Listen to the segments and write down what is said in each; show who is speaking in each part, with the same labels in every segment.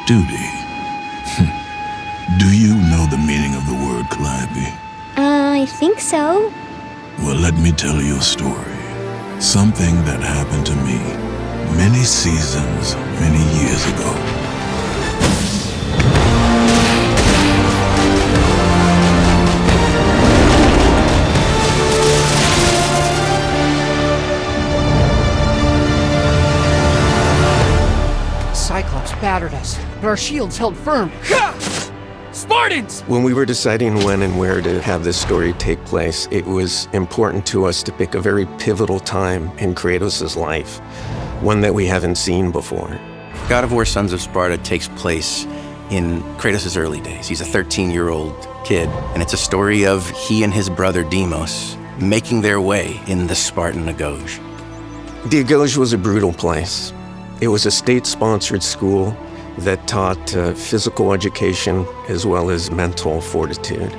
Speaker 1: Duty. Do you know the meaning of the word Calliope?
Speaker 2: I think so.
Speaker 1: Well, let me tell you a story. Something that happened to me many seasons, many years ago.
Speaker 3: Cyclops battered us, but our shields held firm. Spartans!
Speaker 4: When we were deciding when and where to have this story take place, it was important to us to pick a very pivotal time in Kratos' life, one that we haven't seen before.
Speaker 5: God of War: Sons of Sparta takes place in Kratos' early days. He's a 13-year-old kid, and it's a story of he and his brother Deimos making their way in the Spartan Agoj.
Speaker 4: The Agoj was a brutal place. It was a state-sponsored school that taught physical education as well as mental fortitude.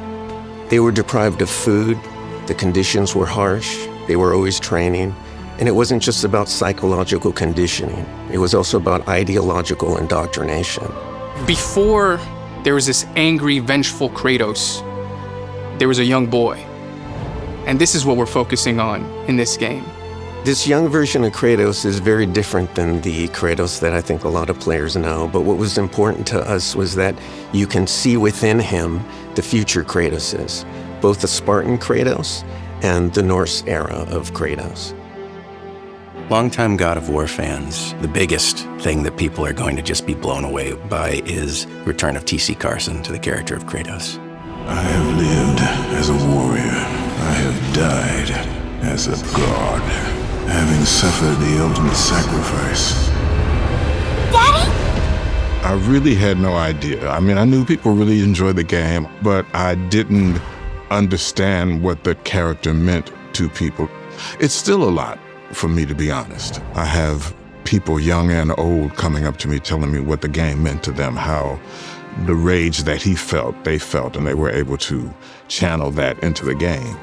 Speaker 4: They were deprived of food, the conditions were harsh, they were always training, and it wasn't just about psychological conditioning, it was also about ideological indoctrination.
Speaker 3: Before there was this angry, vengeful Kratos, there was a young boy. And this is what we're focusing on in this game.
Speaker 4: This young version of Kratos is very different than the Kratos that I think a lot of players know, but what was important to us was that you can see within him the future Kratoses, both the Spartan Kratos and the Norse era of Kratos.
Speaker 5: Longtime God of War fans, the biggest thing that people are going to just be blown away by is the return of T.C. Carson to the character of Kratos.
Speaker 1: I have lived as a warrior. I have died as a god, having suffered the ultimate sacrifice.
Speaker 2: Daddy?
Speaker 6: I really had no idea. I mean, I knew people really enjoyed the game, but I didn't understand what the character meant to people. It's still a lot for me, to be honest. I have people young and old coming up to me telling me what the game meant to them, how the rage that he felt, they felt, and they were able to channel that into the game.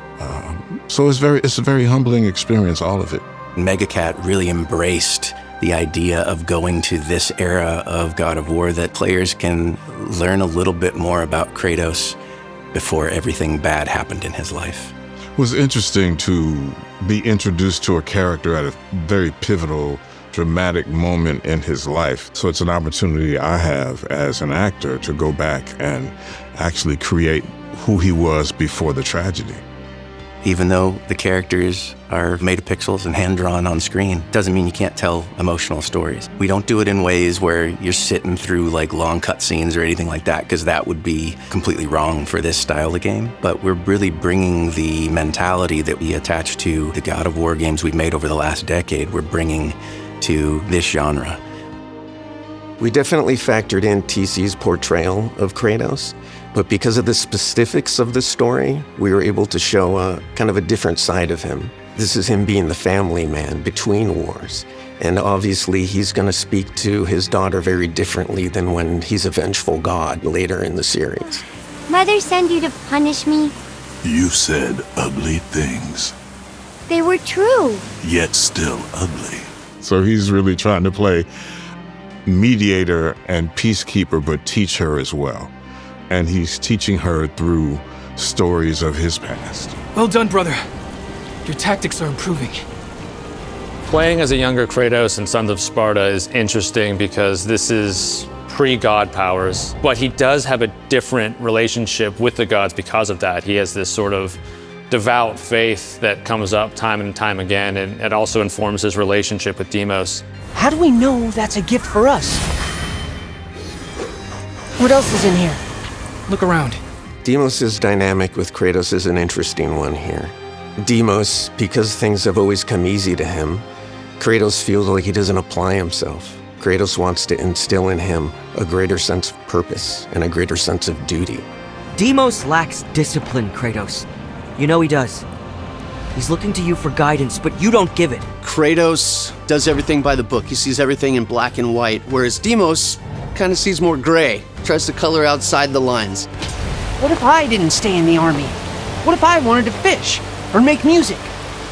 Speaker 6: So it's a very humbling experience, all of it.
Speaker 5: Megacat really embraced the idea of going to this era of God of War, that players can learn a little bit more about Kratos before everything bad happened in his life.
Speaker 6: It was interesting to be introduced to a character at a very pivotal, dramatic moment in his life. So it's an opportunity I have as an actor to go back and actually create who he was before the tragedy.
Speaker 5: Even though the characters are made of pixels and hand-drawn on screen, doesn't mean you can't tell emotional stories. We don't do it in ways where you're sitting through like long cutscenes or anything like that, because that would be completely wrong for this style of game. But we're really bringing the mentality that we attach to the God of War games we've made over the last decade, we're bringing to this genre.
Speaker 4: We definitely factored in TC's portrayal of Kratos, but because of the specifics of the story, we were able to show a kind of a different side of him. This is him being the family man between wars. And obviously he's going to speak to his daughter very differently than when he's a vengeful god later in the series.
Speaker 2: Mother sent you to punish me?
Speaker 1: You said ugly things,
Speaker 2: They were true.
Speaker 1: yet still ugly.
Speaker 6: So he's really trying to play mediator and peacekeeper, but teach her as well. And he's teaching her through stories of his past.
Speaker 3: Well done, brother. Your tactics are improving.
Speaker 7: Playing as a younger Kratos in Sons of Sparta is interesting because this is pre-god powers, but he does have a different relationship with the gods because of that. He has this sort of devout faith that comes up time and time again, and it also informs his relationship with Deimos.
Speaker 8: How do we know that's a gift for us? What else is in here?
Speaker 3: Look around.
Speaker 4: Deimos' dynamic with Kratos is an interesting one here. Deimos, because things have always come easy to him, Kratos feels like he doesn't apply himself. Kratos wants to instill in him a greater sense of purpose and a greater sense of duty.
Speaker 8: Deimos lacks discipline, Kratos. You know he does. He's looking to you for guidance, but you don't give it.
Speaker 9: Kratos does everything by the book. He sees everything in black and white, whereas Deimos kind of sees more gray, tries to color outside the lines.
Speaker 3: What if I didn't stay in the army? What if I wanted to fish or make music?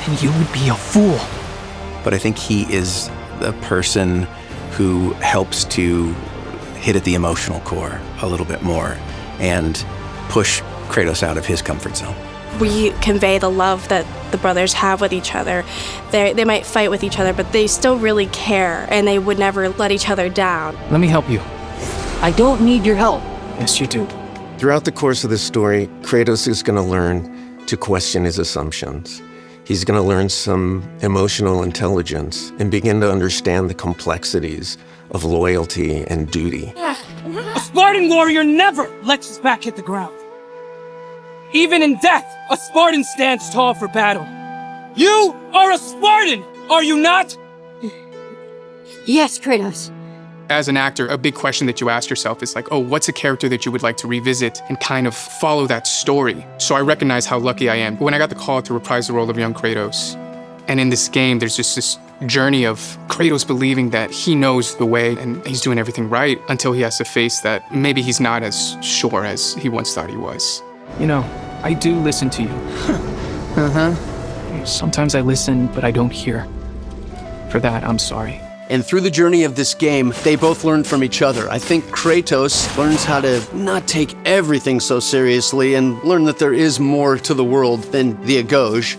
Speaker 3: Then you would be a fool.
Speaker 5: But I think he is the person who helps to hit at the emotional core a little bit more and push Kratos out of his comfort zone.
Speaker 10: We convey the love that the brothers have with each other. They might fight with each other, but they still really care, and they would never let each other down.
Speaker 3: Let me help you.
Speaker 8: I don't need your help.
Speaker 3: Yes, you do.
Speaker 4: Throughout the course of the story, Kratos is going to learn to question his assumptions. He's going to learn some emotional intelligence and begin to understand the complexities of loyalty and duty.
Speaker 11: A Spartan warrior never lets his back hit the ground. Even in death, a Spartan stands tall for battle. You are a Spartan, are you not?
Speaker 2: Yes, Kratos.
Speaker 3: As an actor, a big question that you ask yourself is like, oh, what's a character that you would like to revisit and kind of follow that story? So I recognize how lucky I am. When I got the call to reprise the role of young Kratos, and in this game, there's just this journey of Kratos believing that he knows the way and he's doing everything right until he has to face that maybe he's not as sure as he once thought he was.
Speaker 12: You know, I do listen to you. Sometimes I listen, but I don't hear. For that, I'm sorry.
Speaker 9: And through the journey of this game, they both learn from each other. I think Kratos learns how to not take everything so seriously and learn that there is more to the world than the Agoj.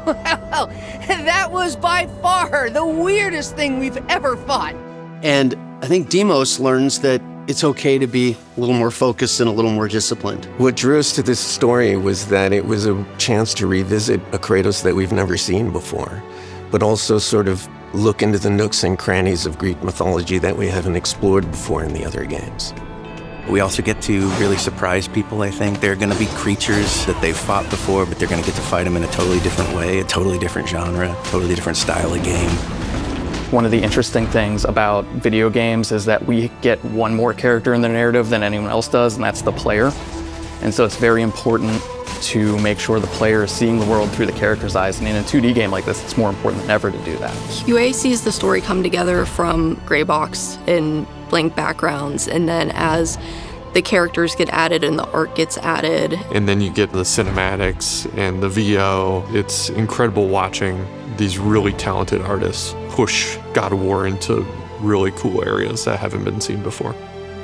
Speaker 13: Well, that was by far the weirdest thing we've ever fought.
Speaker 9: And I think Deimos learns that it's okay to be a little more focused and a little more disciplined.
Speaker 4: What drew us to this story was that it was a chance to revisit a Kratos that we've never seen before, but also sort of look into the nooks and crannies of Greek mythology that we haven't explored before in the other games.
Speaker 5: We also get to really surprise people, I think. There are going to be creatures that they've fought before, but they're going to get to fight them in a totally different way, a totally different genre, totally different style of game.
Speaker 12: One of the interesting things about video games is that we get one more character in the narrative than anyone else does, and that's the player. And so it's very important to make sure the player is seeing the world through the character's eyes. And in a 2D game like this, it's more important than ever to do that.
Speaker 14: UA sees the story come together from gray box and blank backgrounds, and then as the characters get added and the art gets added.
Speaker 15: And then you get the cinematics and the VO. It's incredible watching these really talented artists push God of War into really cool areas that haven't been seen before.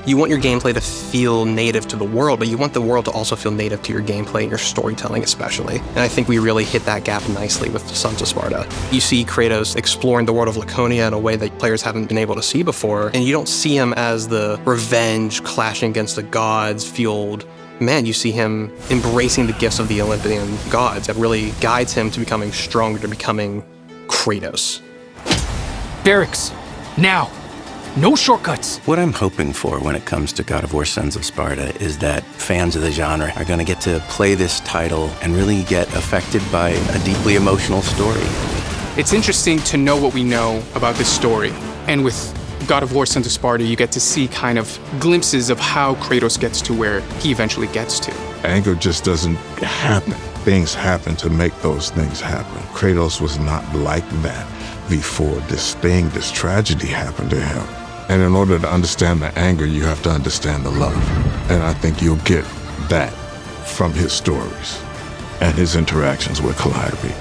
Speaker 16: You want your gameplay to feel native to the world, but you want the world to also feel native to your gameplay and your storytelling especially. And I think we really hit that gap nicely with Sons of Sparta. You see Kratos exploring the world of Laconia in a way that players haven't been able to see before, and you don't see him as the revenge clashing against the gods fueled man. You see him embracing the gifts of the Olympian gods that really guides him to becoming stronger, to becoming Kratos.
Speaker 12: Barracks, now. No shortcuts.
Speaker 5: What I'm hoping for when it comes to God of War Sons of Sparta is that fans of the genre are going to get to play this title and really get affected by a deeply emotional story.
Speaker 3: It's interesting to know what we know about this story. And with God of War Sons of Sparta, you get to see kind of glimpses of how Kratos gets to where he eventually gets to.
Speaker 6: Anger just doesn't happen. Things happen to make those things happen. Kratos was not like that before this tragedy happened to him. And in order to understand the anger, you have to understand the love. And I think you'll get that from his stories and his interactions with Calliope.